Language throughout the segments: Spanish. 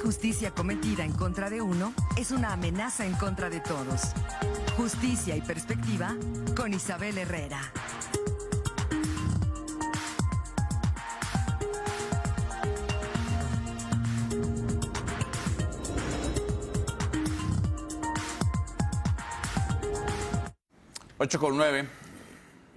injusticia cometida en contra de uno es una amenaza en contra de todos. Justicia y perspectiva con Isabel Herrera. Ocho con 9.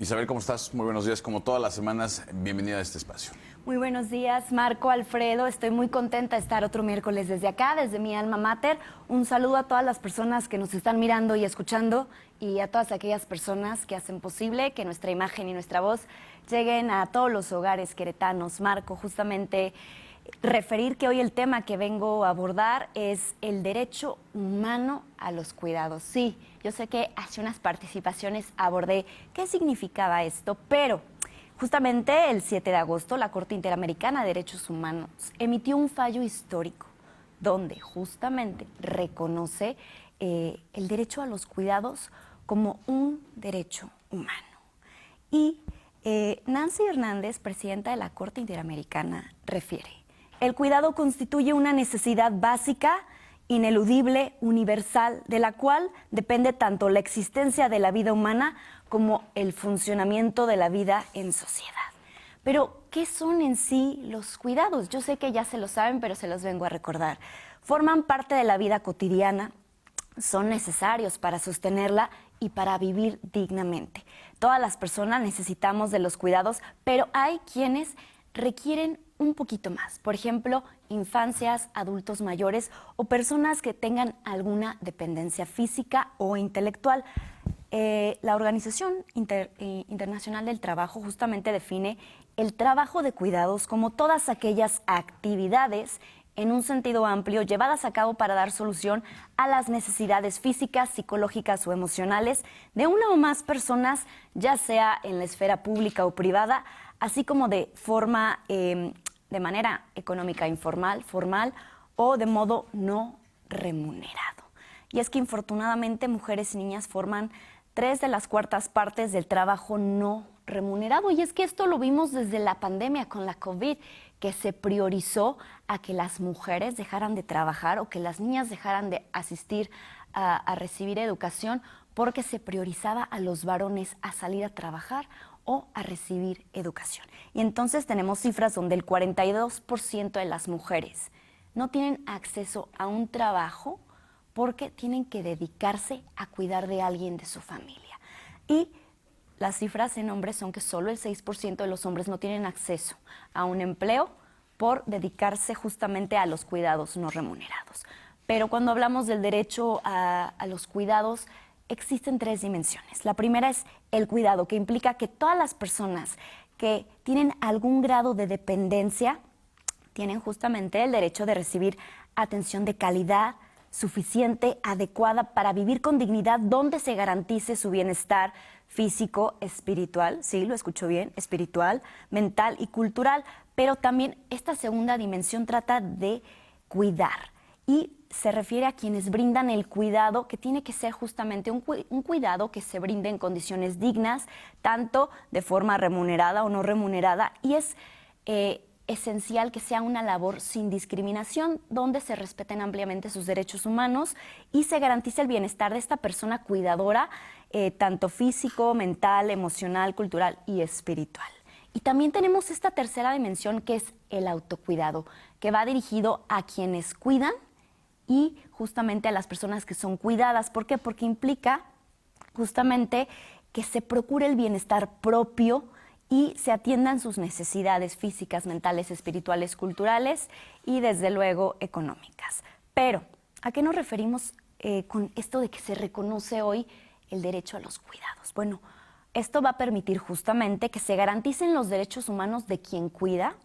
Isabel, ¿cómo estás? Muy buenos días. Como todas las semanas, bienvenida a este espacio. Muy buenos días, Marco, Alfredo. Estoy muy contenta de estar otro miércoles desde acá, desde mi alma mater. Un saludo a todas las personas que nos están mirando y escuchando y a todas aquellas personas que hacen posible que nuestra imagen y nuestra voz lleguen a todos los hogares queretanos. Marco, justamente referir que hoy el tema que vengo a abordar es el derecho humano a los cuidados. Sí, yo sé que hace unas participaciones abordé qué significaba esto, pero justamente el 7 de agosto la Corte Interamericana de Derechos Humanos emitió un fallo histórico donde justamente reconoce el derecho a los cuidados como un derecho humano. Y Nancy Hernández, presidenta de la Corte Interamericana, refiere: el cuidado constituye una necesidad básica, ineludible, universal, de la cual depende tanto la existencia de la vida humana como el funcionamiento de la vida en sociedad. Pero, ¿qué son en sí los cuidados? Yo sé que ya se lo saben, pero se los vengo a recordar. Forman parte de la vida cotidiana, son necesarios para sostenerla y para vivir dignamente. Todas las personas necesitamos de los cuidados, pero hay quienes requieren un poquito más. Por ejemplo, infancias, adultos mayores o personas que tengan alguna dependencia física o intelectual. La Organización Internacional del Trabajo justamente define el trabajo de cuidados como todas aquellas actividades en un sentido amplio llevadas a cabo para dar solución a las necesidades físicas, psicológicas o emocionales de una o más personas, ya sea en la esfera pública o privada, así como de forma de manera económica informal, formal o de modo no remunerado. Y es que infortunadamente mujeres y niñas forman 3 de las 4 partes del trabajo no remunerado. Y es que esto lo vimos desde la pandemia con la COVID, que se priorizó a que las mujeres dejaran de trabajar o que las niñas dejaran de asistir a recibir educación porque se priorizaba a los varones a salir a trabajar o a recibir educación. Y entonces tenemos cifras donde el 42% de las mujeres no tienen acceso a un trabajo porque tienen que dedicarse a cuidar de alguien de su familia. Y las cifras en hombres son que solo el 6% de los hombres no tienen acceso a un empleo por dedicarse justamente a los cuidados no remunerados. Pero cuando hablamos del derecho a los cuidados, existen 3 dimensiones. La primera es el cuidado, que implica que todas las personas que tienen algún grado de dependencia tienen justamente el derecho de recibir atención de calidad, suficiente, adecuada para vivir con dignidad, donde se garantice su bienestar físico, espiritual, sí, lo escucho bien, espiritual, mental y cultural, pero también esta segunda dimensión trata de cuidar y se refiere a quienes brindan el cuidado, que tiene que ser justamente un cuidado que se brinde en condiciones dignas, tanto de forma remunerada o no remunerada, y es esencial que sea una labor sin discriminación, donde se respeten ampliamente sus derechos humanos y se garantice el bienestar de esta persona cuidadora, tanto físico, mental, emocional, cultural y espiritual. Y también tenemos esta tercera dimensión, que es el autocuidado, que va dirigido a quienes cuidan y justamente a las personas que son cuidadas. ¿Por qué? Porque implica justamente que se procure el bienestar propio y se atiendan sus necesidades físicas, mentales, espirituales, culturales y desde luego económicas. Pero, ¿a qué nos referimos con esto de que se reconoce hoy el derecho a los cuidados? Bueno, esto va a permitir justamente que se garanticen los derechos humanos de quien cuida,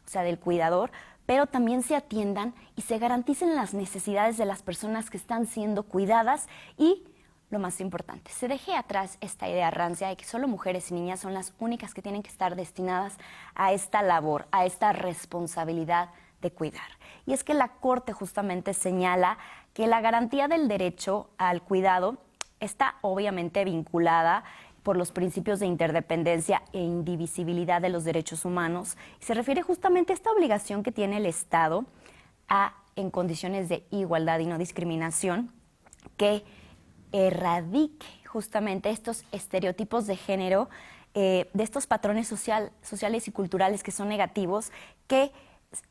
o sea, del cuidador, pero también se atiendan y se garanticen las necesidades de las personas que están siendo cuidadas y, lo más importante, se deje atrás esta idea rancia de que solo mujeres y niñas son las únicas que tienen que estar destinadas a esta labor, a esta responsabilidad de cuidar. Y es que la Corte justamente señala que la garantía del derecho al cuidado está obviamente vinculada por los principios de interdependencia e indivisibilidad de los derechos humanos. Y se refiere justamente a esta obligación que tiene el Estado a en condiciones de igualdad y no discriminación, que erradique justamente estos estereotipos de género, de estos patrones sociales y culturales que son negativos, que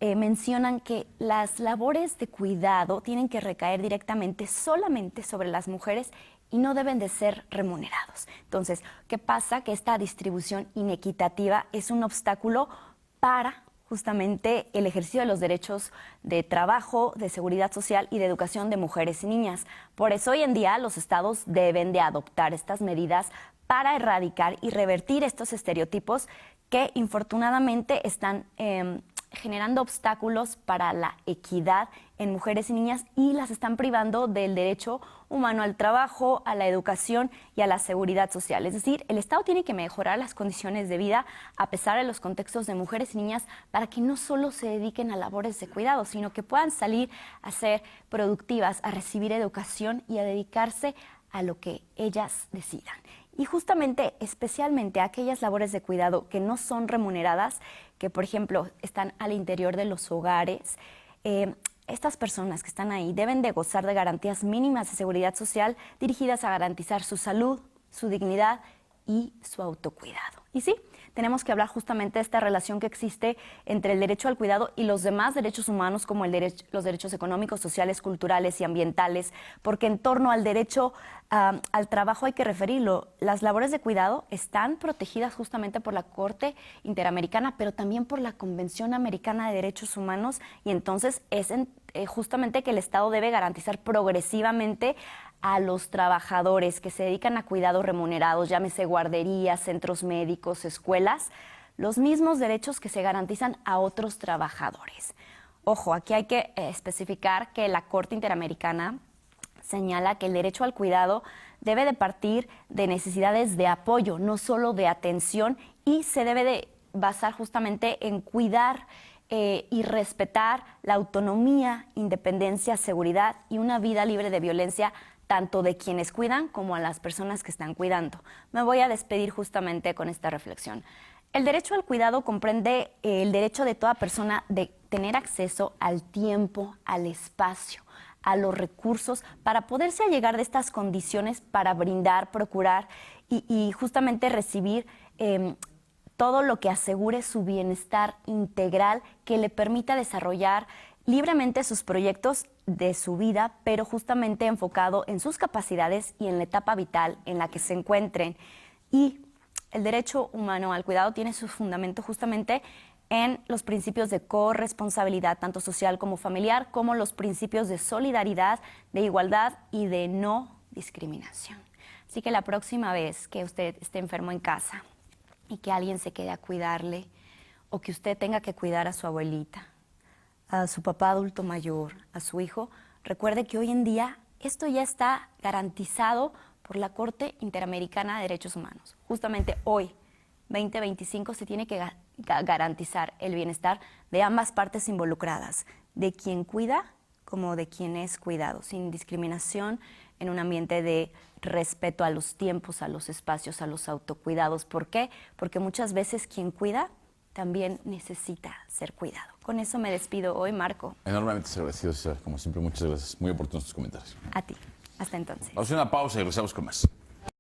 mencionan que las labores de cuidado tienen que recaer directamente solamente sobre las mujeres y no deben de ser remunerados. Entonces, ¿qué pasa? Que esta distribución inequitativa es un obstáculo para justamente el ejercicio de los derechos de trabajo, de seguridad social y de educación de mujeres y niñas. Por eso hoy en día los estados deben de adoptar estas medidas para erradicar y revertir estos estereotipos que infortunadamente están generando obstáculos para la equidad en mujeres y niñas y las están privando del derecho humano al trabajo, a la educación y a la seguridad social. Es decir, el Estado tiene que mejorar las condiciones de vida a pesar de los contextos de mujeres y niñas para que no solo se dediquen a labores de cuidado, sino que puedan salir a ser productivas, a recibir educación y a dedicarse a lo que ellas decidan. Y justamente, especialmente aquellas labores de cuidado que no son remuneradas, que por ejemplo están al interior de los hogares, estas personas que están ahí deben de gozar de garantías mínimas de seguridad social dirigidas a garantizar su salud, su dignidad y su autocuidado. Y sí, tenemos que hablar justamente de esta relación que existe entre el derecho al cuidado y los demás derechos humanos como los derechos económicos, sociales, culturales y ambientales, porque en torno al derecho al trabajo hay que referirlo. Las labores de cuidado están protegidas justamente por la Corte Interamericana, pero también por la Convención Americana de Derechos Humanos, y entonces es justamente que el Estado debe garantizar progresivamente a los trabajadores que se dedican a cuidados remunerados, llámese guarderías, centros médicos, escuelas, los mismos derechos que se garantizan a otros trabajadores. Ojo, aquí hay que especificar que la Corte Interamericana señala que el derecho al cuidado debe de partir de necesidades de apoyo, no solo de atención, y se debe de basar justamente en cuidar y respetar la autonomía, independencia, seguridad y una vida libre de violencia, tanto de quienes cuidan como a las personas que están cuidando. Me voy a despedir justamente con esta reflexión. El derecho al cuidado comprende el derecho de toda persona de tener acceso al tiempo, al espacio, a los recursos para poderse allegar de estas condiciones para brindar, procurar y justamente recibir todo lo que asegure su bienestar integral, que le permita desarrollar libremente sus proyectos de su vida, pero justamente enfocado en sus capacidades y en la etapa vital en la que se encuentren. Y el derecho humano al cuidado tiene su fundamento justamente en los principios de corresponsabilidad, tanto social como familiar, como los principios de solidaridad, de igualdad y de no discriminación. Así que la próxima vez que usted esté enfermo en casa y que alguien se quede a cuidarle, o que usted tenga que cuidar a su abuelita, a su papá adulto mayor, a su hijo, recuerde que hoy en día esto ya está garantizado por la Corte Interamericana de Derechos Humanos. Justamente hoy, 2025, se tiene que garantizar el bienestar de ambas partes involucradas, de quien cuida como de quien es cuidado, sin discriminación, en un ambiente de respeto a los tiempos, a los espacios, a los autocuidados. ¿Por qué? Porque muchas veces quien cuida también necesita ser cuidado. Con eso me despido hoy, Marco. Enormemente agradecido, César. Como siempre, muchas gracias. Muy oportunos tus comentarios. A ti. Hasta entonces. Vamos a hacer una pausa y regresamos con más.